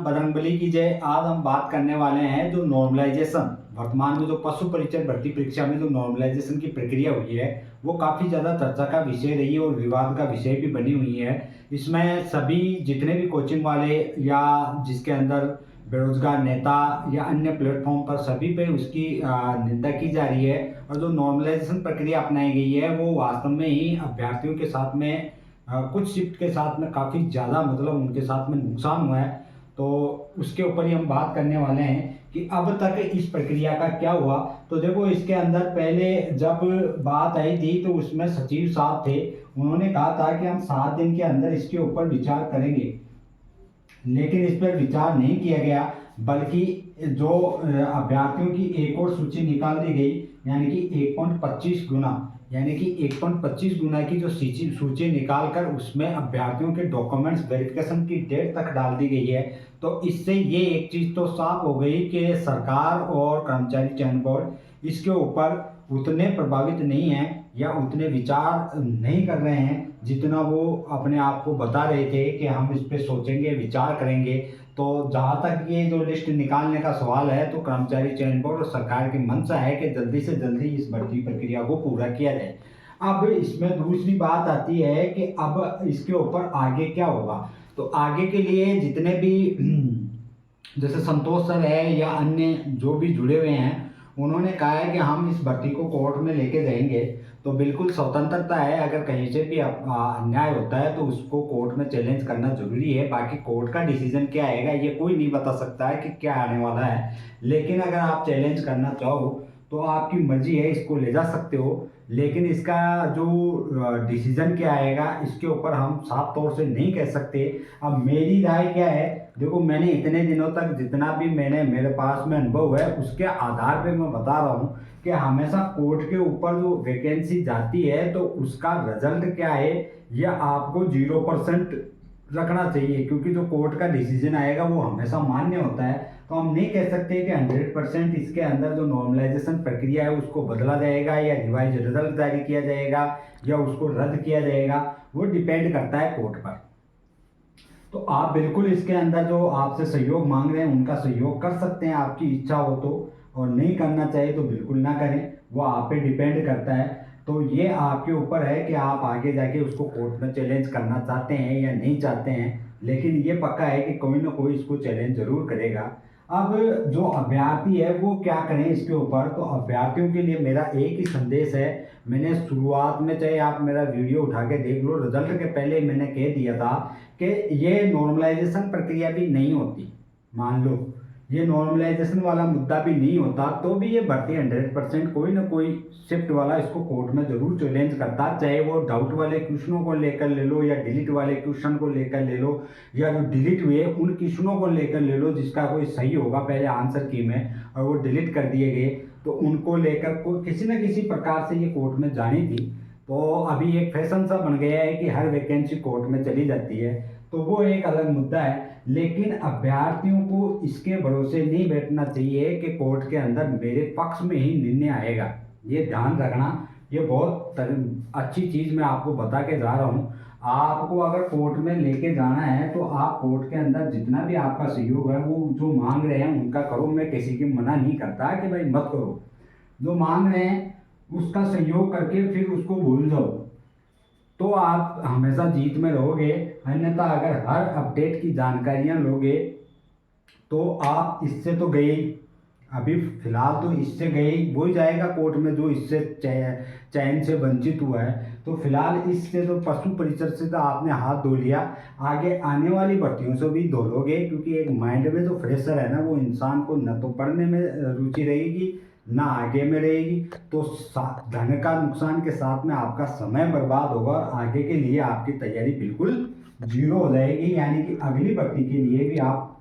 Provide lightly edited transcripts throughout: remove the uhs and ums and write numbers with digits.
राम, बजरंगबली की जय। आज हम बात करने वाले हैं जो नॉर्मलाइजेशन वर्तमान में जो पशु परिचय भर्ती परीक्षा में जो नॉर्मलाइजेशन की प्रक्रिया हुई है वो काफ़ी ज़्यादा चर्चा का विषय रही है और विवाद का विषय भी बनी हुई है। इसमें सभी जितने भी कोचिंग वाले या जिसके अंदर बेरोजगार नेता या अन्य प्लेटफॉर्म पर सभी पे उसकी निंदा की जा रही है और जो नॉर्मलाइजेशन प्रक्रिया अपनाई गई है वो वास्तव में ही अभ्यर्थियों के साथ में कुछ शिफ्ट के साथ में काफ़ी ज़्यादा मतलब उनके साथ में नुकसान हुआ है। तो उसके ऊपर ही हम बात करने वाले हैं कि अब तक इस प्रक्रिया का क्या हुआ। तो देखो इसके अंदर पहले जब बात आई थी तो उसमें सचिव साहब थे, उन्होंने कहा था कि हम 7 दिन के अंदर इसके ऊपर विचार करेंगे, लेकिन इस पर विचार नहीं किया गया बल्कि जो अभ्यर्थियों की एक और सूची निकाल दी गई, यानी कि 1.25 गुना, यानी कि 1.25 गुना की जो सूची निकाल कर उसमें अभ्यर्थियों के डॉक्यूमेंट्स वेरिफिकेशन की डेट तक डाल दी गई है। तो इससे ये एक चीज़ तो साफ हो गई कि सरकार और कर्मचारी चयन बोर्ड इसके ऊपर उतने प्रभावित नहीं हैं या उतने विचार नहीं कर रहे हैं जितना वो अपने आप को बता रहे थे कि हम इस पे सोचेंगे, विचार करेंगे। तो जहाँ तक ये जो लिस्ट निकालने का सवाल है तो कर्मचारी चयन बोर्ड और सरकार की मंशा है कि जल्दी से जल्दी इस भर्ती प्रक्रिया को पूरा किया जाए। अब इसमें दूसरी बात आती है कि अब इसके ऊपर आगे क्या होगा। तो आगे के लिए जितने भी जैसे संतोष सर है या अन्य जो भी जुड़े हुए हैं उन्होंने कहा है कि हम इस भर्ती को कोर्ट में लेके जाएंगे। तो बिल्कुल स्वतंत्रता है, अगर कहीं से भी अन्याय होता है तो उसको कोर्ट में चैलेंज करना जरूरी है। बाकी कोर्ट का डिसीजन क्या आएगा ये कोई नहीं बता सकता है कि क्या आने वाला है, लेकिन अगर आप चैलेंज करना चाहो तो आपकी मर्जी है, इसको ले जा सकते हो। लेकिन इसका जो डिसीजन क्या आएगा इसके ऊपर हम साफ तौर से नहीं कह सकते। अब मेरी राय क्या है, देखो मैंने इतने दिनों तक जितना भी मेरे पास में अनुभव है उसके आधार पे मैं बता रहा हूँ कि हमेशा कोर्ट के ऊपर जो वैकेंसी जाती है तो उसका रिजल्ट क्या है यह आपको 0% रखना चाहिए, क्योंकि जो कोर्ट का डिसीजन आएगा वो हमेशा मान्य होता है। तो हम नहीं कह सकते कि 100% इसके अंदर जो नॉर्मलाइजेशन प्रक्रिया है उसको बदला जाएगा या रिवाइज रिजल्ट जारी किया जाएगा या उसको रद्द किया जाएगा, वो डिपेंड करता है कोर्ट पर। तो आप बिल्कुल इसके अंदर जो आपसे सहयोग मांग रहे हैं उनका सहयोग कर सकते हैं, आपकी इच्छा हो तो, और नहीं करना चाहिए तो बिल्कुल ना करें, वो आप पे डिपेंड करता है। तो ये आपके ऊपर है कि आप आगे जाके उसको कोर्ट में चैलेंज करना चाहते हैं या नहीं चाहते हैं, लेकिन ये पक्का है कि कोई ना कोई इसको चैलेंज जरूर करेगा। अब जो अभ्यर्थी है वो क्या करें इसके ऊपर, तो अभ्यर्थियों के लिए मेरा एक ही संदेश है। मैंने शुरुआत में, चाहे आप मेरा वीडियो उठा के देख लो, रिजल्ट के पहले मैंने कह दिया था कि ये नॉर्मलाइजेशन प्रक्रिया भी नहीं होती, मान लो ये नॉर्मलाइजेशन वाला मुद्दा भी नहीं होता तो भी ये भर्ती 100% कोई ना कोई शिफ्ट वाला इसको कोर्ट में जरूर चैलेंज करता, चाहे वो डाउट वाले क्वेश्चनों को लेकर ले लो या डिलीट वाले क्वेश्चन को लेकर ले लो या जो डिलीट हुए उन क्वेश्चनों को लेकर ले लो जिसका कोई सही होगा पहले आंसर की में और वो डिलीट कर दिए गए, तो उनको लेकर कोई किसी न किसी प्रकार से ये कोर्ट में जानी थी। तो अभी एक फैशन सा बन गया है कि हर वैकेंसी कोर्ट में चली जाती है, तो वो एक अलग मुद्दा है। लेकिन अभ्यर्थियों को इसके भरोसे नहीं बैठना चाहिए कि कोर्ट के अंदर मेरे पक्ष में ही निर्णय आएगा, ये ध्यान रखना। ये बहुत अच्छी चीज़ मैं आपको बता के जा रहा हूँ। आपको अगर कोर्ट में लेके जाना है तो आप कोर्ट के अंदर जितना भी आपका सहयोग है वो जो मांग रहे हैं उनका करो। मैं किसी की मना नहीं करता कि भाई मत करो, जो मांग रहे हैं उसका सहयोग करके फिर उसको भूल जाओ तो आप हमेशा जीत में रहोगे। अन्यथा अगर हर अपडेट की जानकारियां लोगे तो आप इससे तो गए ही, अभी फिलहाल तो इससे गए ही, वो ही जाएगा कोर्ट में जो इससे चयन से वंचित हुआ है। तो फिलहाल इससे तो पशु परिषद से तो आपने हाथ धो लिया, आगे आने वाली भर्तियों से भी धो लोगे, क्योंकि एक माइंड में जो फ्रेशर है ना वो इंसान को न तो पढ़ने में रुचि रहेगी ना आगे में रहेगी। तो धन का नुकसान के साथ में आपका समय बर्बाद होगा और आगे के लिए आपकी तैयारी बिल्कुल जीरो हो जाएगी, यानी कि अगली भर्ती के लिए भी आप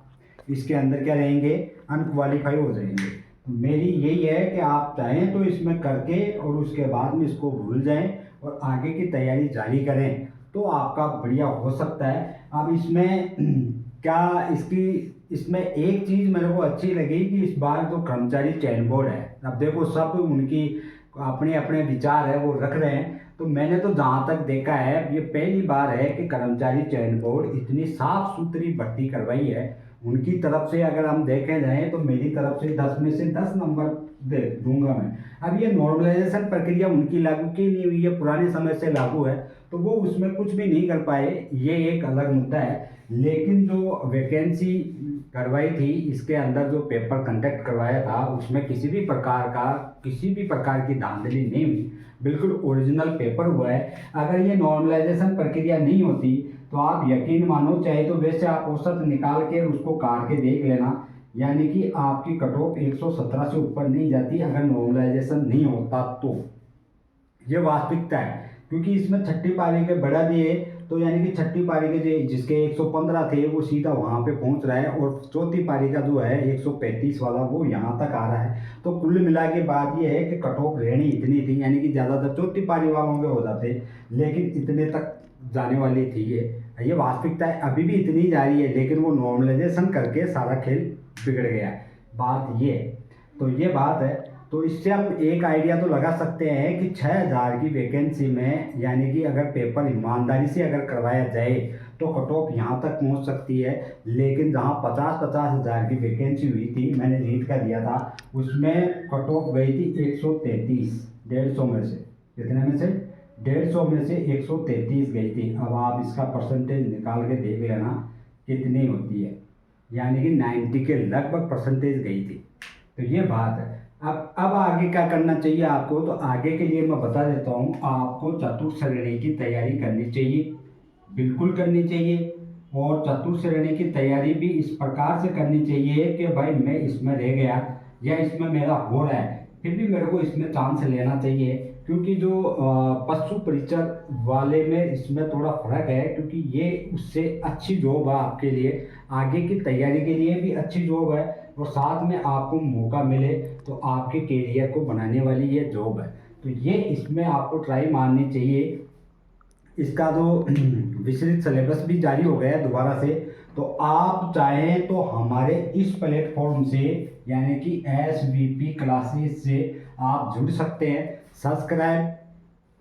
इसके अंदर क्या रहेंगे, अनक्वालिफाई हो जाएंगे। तो मेरी यही है कि आप चाहें तो इसमें करके और उसके बाद में इसको भूल जाएं और आगे की तैयारी जारी करें तो आपका बढ़िया हो सकता है। अब इसमें क्या इसमें एक चीज़ मेरे को अच्छी लगी कि इस बार जो कर्मचारी चयन बोर्ड है, अब देखो सब उनकी अपने अपने विचार है वो रख रहे हैं। तो मैंने तो जहाँ तक देखा है ये पहली बार है कि कर्मचारी चयन बोर्ड इतनी साफ सुथरी भर्ती करवाई है। उनकी तरफ से अगर हम देखे जाएँ तो मेरी तरफ से 10 में से 10 नंबर दे दूंगा मैं। अब ये नॉर्मलाइजेशन प्रक्रिया उनकी लागू की नहीं हुई है, पुराने समय से लागू है, तो वो उसमें कुछ भी नहीं कर पाए, ये एक अलग मुद्दा है। लेकिन जो वैकेंसी करवाई थी, इसके अंदर जो पेपर कंडक्ट करवाया था, उसमें किसी भी प्रकार की धांधली नहीं हुई, बिल्कुल ओरिजिनल पेपर हुआ है। अगर ये नॉर्मलाइजेशन प्रक्रिया नहीं होती तो आप यकीन मानो, चाहे तो वैसे आप औसत निकाल के उसको काट के देख लेना, यानी कि आपकी कट ऑफ 117 से ऊपर नहीं जाती अगर नॉर्मलाइजेशन नहीं होता तो। ये वास्तविकता है, क्योंकि इसमें छठी पारी के बढ़ा दिए, तो यानी कि छठी पारी के जो जिसके 115 थे वो सीधा वहाँ पे पहुँच रहा है, और चौथी पारी का जो है 135 वाला वो यहाँ तक आ रहा है। तो कुल मिला के बात ये है कि कट ऑफ रहनी इतनी थी, यानी कि ज़्यादातर चौथी पारी वालों के हो जाते, लेकिन इतने तक जाने वाली थी ये वास्तविकता है। अभी भी इतनी जा रही है, लेकिन वो नॉर्मलाइजेशन करके सारा खेल बिगड़ गया है, बात ये है। तो ये बात है। तो इससे हम एक आइडिया तो लगा सकते हैं कि 6000 की वैकेंसी में, यानी कि अगर पेपर ईमानदारी से अगर करवाया जाए तो कट ऑफ यहाँ तक पहुँच सकती है। लेकिन जहाँ 50-50 हज़ार की वैकेंसी हुई थी, मैंने रीट का दिया था, उसमें कट ऑफ गई थी 133, 150 में से, कितने में से 150 में से 133 गई थी। अब आप इसका परसेंटेज निकाल के देख लेना कितनी होती है, यानी कि 90 के लगभग परसेंटेज गई थी। तो ये बात है। अब आगे क्या करना चाहिए आपको, तो आगे के लिए मैं बता देता हूँ। आपको चतुर्थ श्रेणी की तैयारी करनी चाहिए, बिल्कुल करनी चाहिए। और चतुर्थ श्रेणी की तैयारी भी इस प्रकार से करनी चाहिए कि भाई मैं इसमें रह गया या इसमें मेरा हो रहा है, फिर भी मेरे को इसमें चांस लेना चाहिए। क्योंकि जो पशु परिचर वाले में इसमें थोड़ा फर्क है, क्योंकि ये उससे अच्छी जॉब है आपके लिए, आगे की तैयारी के लिए भी अच्छी जॉब है, और साथ में आपको मौका मिले तो आपके कैरियर को बनाने वाली ये जॉब है। तो ये इसमें आपको ट्राई मारनी चाहिए। इसका जो विस्तृत सिलेबस भी जारी हो गया है दोबारा से, तो आप चाहें तो हमारे इस प्लेटफॉर्म से, यानी कि SVP क्लासेस से आप जुड़ सकते हैं। सब्सक्राइब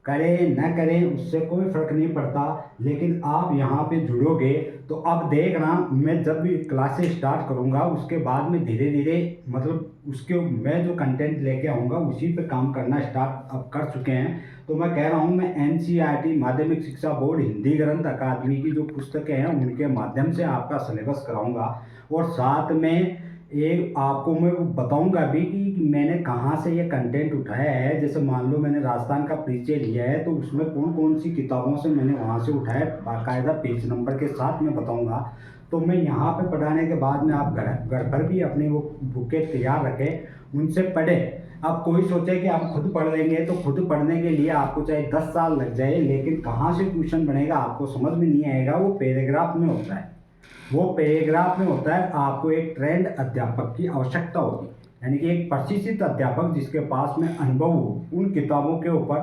करें न करें उससे कोई फर्क नहीं पड़ता, लेकिन आप यहाँ पे जुड़ोगे तो अब देखना, मैं जब भी क्लासेस स्टार्ट करूँगा उसके बाद में धीरे धीरे, मतलब उसके मैं जो कंटेंट लेके आऊँगा उसी पे काम करना स्टार्ट अब कर चुके हैं। तो मैं कह रहा हूँ, मैं NCERT माध्यमिक शिक्षा बोर्ड हिंदी ग्रंथ अकादमी की जो पुस्तकें हैं उनके माध्यम से आपका सिलेबस कराऊँगा, और साथ में एक आपको मैं बताऊंगा भी कि मैंने कहाँ से ये कंटेंट उठाया है। जैसे मान लो मैंने राजस्थान का परिचय लिया है, तो उसमें कौन कौन सी किताबों से मैंने वहाँ से उठाया, बाकायदा पेज नंबर के साथ मैं बताऊंगा। तो मैं यहाँ पे पढ़ाने के बाद में आप घर पर भी अपनी वो बुकें तैयार रखें, उनसे पढ़ें। अब कोई सोचे कि हम खुद पढ़ लेंगे, तो खुद पढ़ने के लिए आपको चाहे 10 साल लग जाए, लेकिन कहाँ से ट्यूशन बनेगा आपको समझ में नहीं आएगा। वो पैराग्राफ में होता है, वो पैराग्राफ में होता है। आपको एक ट्रेंड अध्यापक की आवश्यकता होगी, यानी कि एक प्रशिक्षित अध्यापक जिसके पास में अनुभव हो, उन किताबों के ऊपर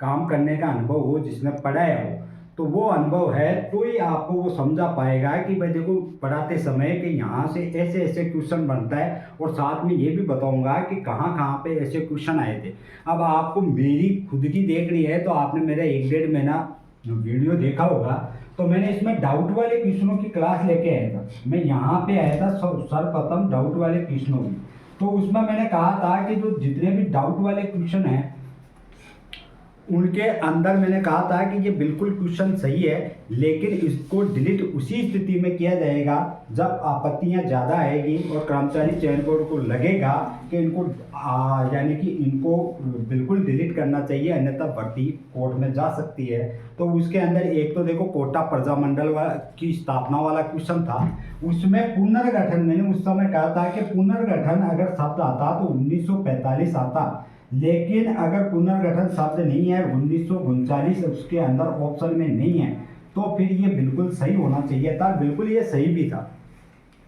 काम करने का अनुभव हो, जिसने पढ़ाया हो, तो वो अनुभव है तो ही आपको वो समझा पाएगा कि भाई देखो पढ़ाते समय कि यहाँ से ऐसे ऐसे क्वेश्चन बनता है, और साथ में ये भी बताऊंगा कि कहाँ कहाँ पे ऐसे क्वेश्चन आए थे। अब आपको मेरी खुद की देखनी है, तो आपने मेरा 1-1.5 महीना वीडियो देखा होगा, तो मैंने इसमें डाउट वाले क्वेश्चनों की क्लास लेके आया था। मैं यहाँ पे आया था सर्वप्रथम डाउट वाले क्वेश्चनों की। तो उसमें मैंने कहा था कि जो जितने भी डाउट वाले क्वेश्चन हैं उनके अंदर मैंने कहा था कि ये बिल्कुल क्वेश्चन सही है, लेकिन इसको डिलीट उसी स्थिति में किया जाएगा जब आपत्तियां ज़्यादा आएगी और कर्मचारी चयन बोर्ड को लगेगा कि इनको यानी कि इनको बिल्कुल डिलीट करना चाहिए, अन्यथा भर्ती कोर्ट में जा सकती है। तो उसके अंदर एक तो देखो कोटा प्रजामंडल की स्थापना वाला क्वेश्चन था, उसमें पुनर्गठन, मैंने उस समय कहा था कि पुनर्गठन अगर शब्द आता तो 1945 आता, लेकिन अगर पुनर्गठन शब्द नहीं है, 1939 उसके अंदर ऑप्शन में नहीं है, तो फिर ये बिल्कुल सही होना चाहिए था। बिल्कुल ये सही भी था,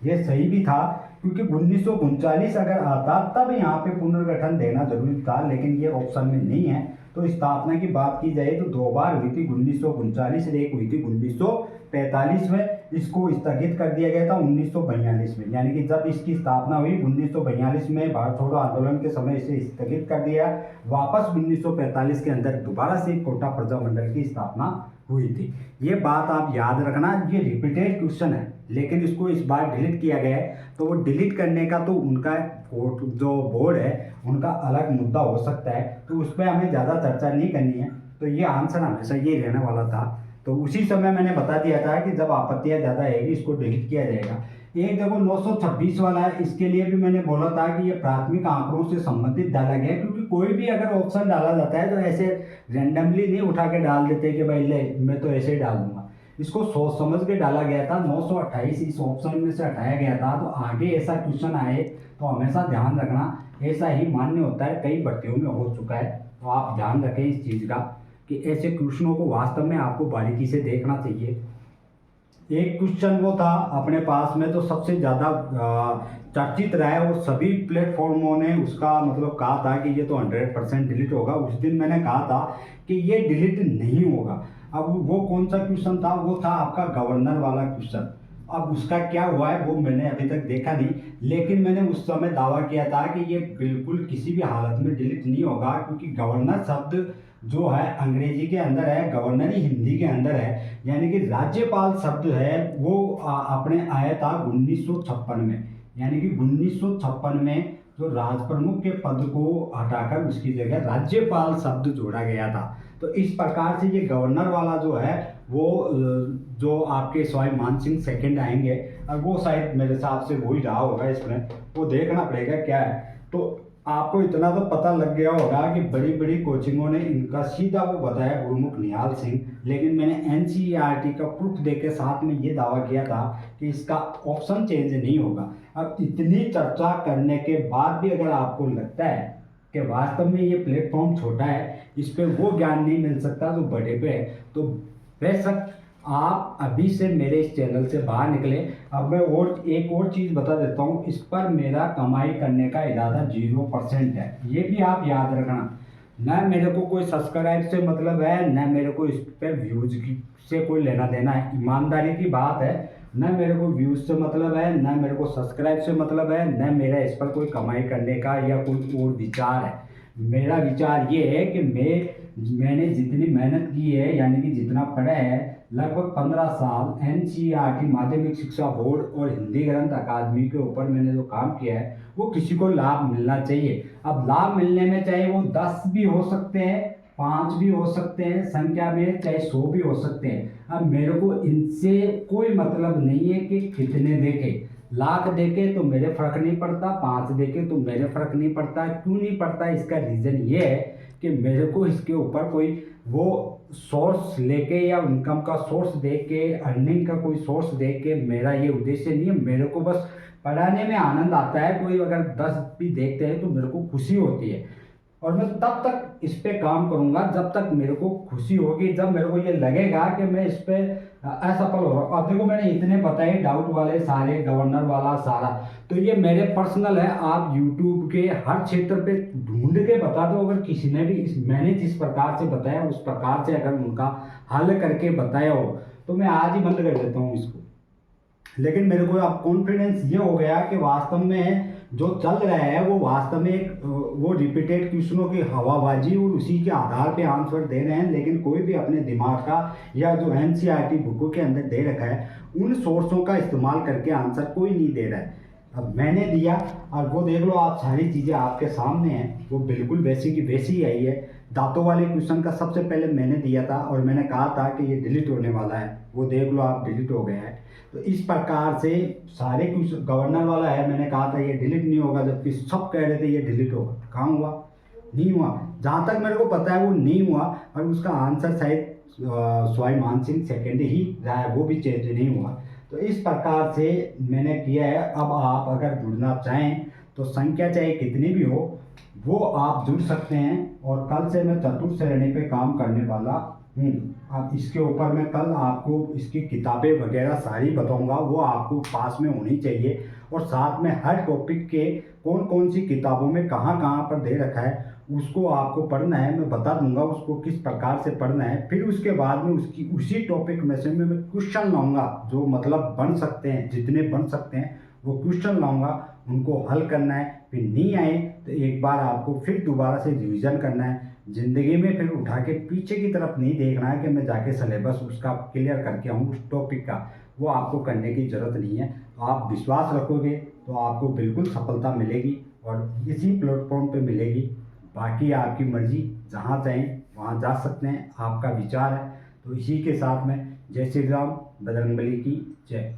ये सही भी था, क्योंकि 1939 अगर आता तब यहाँ पे पुनर्गठन देना जरूरी था, लेकिन ये ऑप्शन में नहीं है। तो स्थापना की बात की जाए तो 2 बार हुई थी, 1939 और एक हुई थी 1945 में। इसको स्थगित कर दिया गया था 1942 में, यानी कि जब इसकी स्थापना हुई 1942 में, भारत छोड़ो आंदोलन के समय इसे स्थगित कर दिया, वापस 1945 के अंदर दोबारा से कोटा प्रजामंडल की स्थापना हुई थी। ये बात आप याद रखना, ये रिपीटेड क्वेश्चन है लेकिन इसको इस बार डिलीट किया गया है। तो वो डिलीट करने का तो उनका जो बोर्ड है उनका अलग मुद्दा हो सकता है, तो उस पर हमें ज़्यादा चर्चा नहीं करनी है। तो ये आंसर हमेशा ये रहने वाला था। तो उसी समय मैंने बता दिया था कि जब आपत्तियाँ ज़्यादा आएगी इसको डिलीट किया जाएगा। एक देखो 926 वाला है, इसके लिए भी मैंने बोला था कि ये प्राथमिक आंकड़ों से संबंधित डाला गया है, क्योंकि कोई भी अगर ऑप्शन डाला जाता है तो ऐसे रैंडमली नहीं उठा के डाल देते कि भाई ले मैं तो ऐसे ही डाल दूंगा। इसको सोच समझ के डाला गया था। 928 इस ऑप्शन में से हटाया गया था। तो आगे ऐसा क्वेश्चन आए तो हमेशा ध्यान रखना, ऐसा ही मान्य होता है, कई भर्तियों में हो चुका है। तो आप ध्यान रखें इस चीज़ का कि ऐसे क्वेश्चनों को वास्तव में आपको बारीकी से देखना चाहिए। एक क्वेश्चन वो था अपने पास में तो सबसे ज़्यादा चर्चित रहा है और सभी प्लेटफॉर्मों ने उसका मतलब कहा था कि ये तो 100% डिलीट होगा। उस दिन मैंने कहा था कि ये डिलीट नहीं होगा। अब वो कौन सा क्वेश्चन था? वो था आपका गवर्नर वाला क्वेश्चन। अब उसका क्या हुआ है वो मैंने अभी तक देखा नहीं, लेकिन मैंने उस समय दावा किया था कि ये बिल्कुल किसी भी हालत में डिलीट नहीं होगा, क्योंकि गवर्नर शब्द जो है अंग्रेजी के अंदर है, गवर्नर ही हिंदी के अंदर है। यानी कि राज्यपाल शब्द है वो अपने आया था 1956 में। यानी कि 1956 में जो राजप्रमुख के पद को हटाकर उसकी जगह राज्यपाल शब्द जोड़ा गया था। तो इस प्रकार से ये गवर्नर वाला जो है वो जो आपके सवाई मानसिंह सेकंड आएंगे, और वो शायद मेरे हिसाब से वही रहा होगा इसमें, वो देखना पड़ेगा क्या है। तो आपको इतना तो पता लग गया होगा कि बड़ी बड़ी कोचिंगों ने इनका सीधा वो बताया गुरुमुख निहाल सिंह, लेकिन मैंने एनसीईआरटी का प्रूफ दे के साथ में ये दावा किया था कि इसका ऑप्शन चेंज नहीं होगा। अब इतनी चर्चा करने के बाद भी अगर आपको लगता है कि वास्तव में ये प्लेटफॉर्म छोटा है, इस पर वो ज्ञान नहीं मिल सकता जो बड़े पे है, तो बेशक आप अभी से मेरे इस चैनल से बाहर निकले। अब मैं और एक और चीज़ बता देता हूँ, इस पर मेरा कमाई करने का इरादा 0% है, ये भी आप याद रखना। न मेरे को कोई सब्सक्राइब से मतलब है, न मेरे को इस पर व्यूज से कोई लेना देना है, ईमानदारी की बात है। न मेरे को व्यूज से मतलब है, न मेरे को सब्सक्राइब से मतलब है, न मेरा इस पर कोई कमाई करने का या कोई और विचार है। मेरा विचार ये है कि मैंने जितनी मेहनत की है, यानी कि जितना पढ़ा है, लगभग 15 साल एनसीईआरटी माध्यमिक शिक्षा बोर्ड और हिंदी ग्रंथ अकादमी के ऊपर मैंने जो काम किया है वो किसी को लाभ मिलना चाहिए। अब लाभ मिलने में चाहे वो 10 भी हो सकते हैं, 5 भी हो सकते हैं, संख्या में चाहे 100 भी हो सकते हैं। अब मेरे को इनसे कोई मतलब नहीं है कि कितने देखे, लाख देखे तो मेरे फर्क नहीं पड़ता, 5 देखे तो मेरे फर्क नहीं पड़ता। क्यों नहीं पड़ता? इसका रीज़न ये है कि मेरे को इसके ऊपर कोई वो सोर्स लेके या इनकम का सोर्स दे के, अर्निंग का कोई सोर्स दे के मेरा ये उद्देश्य नहीं है। मेरे को बस पढ़ाने में आनंद आता है। कोई अगर 10 भी देखते हैं तो मेरे को खुशी होती है, और मैं तब तक इस पे काम करूंगा जब तक मेरे को खुशी होगी, जब मेरे को ये लगेगा कि मैं इस पे असफल हो रहा हूँ। अब देखो मैंने इतने बताए डाउट वाले सारे, गवर्नर वाला सारा, तो ये मेरे पर्सनल है। आप यूट्यूब के हर क्षेत्र पे ढूंढ के बता दो, अगर किसी ने भी मैंने जिस प्रकार से बताया उस प्रकार से अगर उनका हल करके बताया हो तो मैं आज ही बंद कर देता हूँ इसको। लेकिन मेरे को अब कॉन्फिडेंस ये हो गया कि वास्तव में जो चल रहा है वो वास्तव में एक वो रिपीटेड क्वेश्चनों की हवाबाजी और उसी के आधार पे आंसर दे रहे हैं, लेकिन कोई भी अपने दिमाग का या जो एनसीईआरटी बुकों के अंदर दे रखा है उन सोर्सों का इस्तेमाल करके आंसर कोई नहीं दे रहा है। अब मैंने दिया और वो देख लो आप, सारी चीज़ें आपके सामने हैं, वो बिल्कुल वैसी की वैसी ही आई है। दांतों वाले क्वेश्चन का सबसे पहले मैंने दिया था और मैंने कहा था कि ये डिलीट होने वाला है, वो देख लो आप डिलीट हो गया है। तो इस प्रकार से सारे क्वेश्चन, गवर्नर वाला है मैंने कहा था ये डिलीट नहीं होगा, जबकि सब कह रहे थे ये डिलीट होगा। कहाँ हुआ? नहीं हुआ। जहाँ तक मेरे को पता है वो नहीं हुआ, और उसका आंसर शायद सवाई मानसिंह सेकेंड ही रहा है, वो भी चेंज नहीं हुआ। तो इस प्रकार से मैंने किया है। अब आप अगर जुड़ना चाहें तो संख्या चाहे कितनी भी हो वो आप जुड़ सकते हैं, और कल से मैं चतुर्थ श्रेणी पे काम करने वाला हूँ। अब इसके ऊपर मैं कल आपको इसकी किताबें वगैरह सारी बताऊंगा, वो आपको पास में होनी चाहिए, और साथ में हर टॉपिक के कौन कौन सी किताबों में कहाँ कहाँ पर दे रखा है उसको आपको पढ़ना है। मैं बता दूंगा उसको किस प्रकार से पढ़ना है। फिर उसके बाद में उसकी उसी टॉपिक में से मैं क्वेश्चन लाऊंगा जो मतलब बन सकते हैं, जितने बन सकते हैं वो क्वेश्चन लाऊंगा, उनको हल करना है। फिर नहीं आए तो एक बार आपको फिर दोबारा से रिवीजन करना है। ज़िंदगी में फिर उठा के पीछे की तरफ नहीं देखना है कि मैं जाके सिलेबस उसका क्लियर करके आऊँ उस टॉपिक का, वो आपको करने की ज़रूरत नहीं है। तो आप विश्वास रखोगे तो आपको बिल्कुल सफलता मिलेगी और इसी प्लेटफॉर्म पे मिलेगी। बाकी आपकी मर्ज़ी, जहाँ चाहें वहाँ जा सकते हैं, आपका विचार है। तो इसी के साथ में जय श्री राम, बजरंगबली की जय।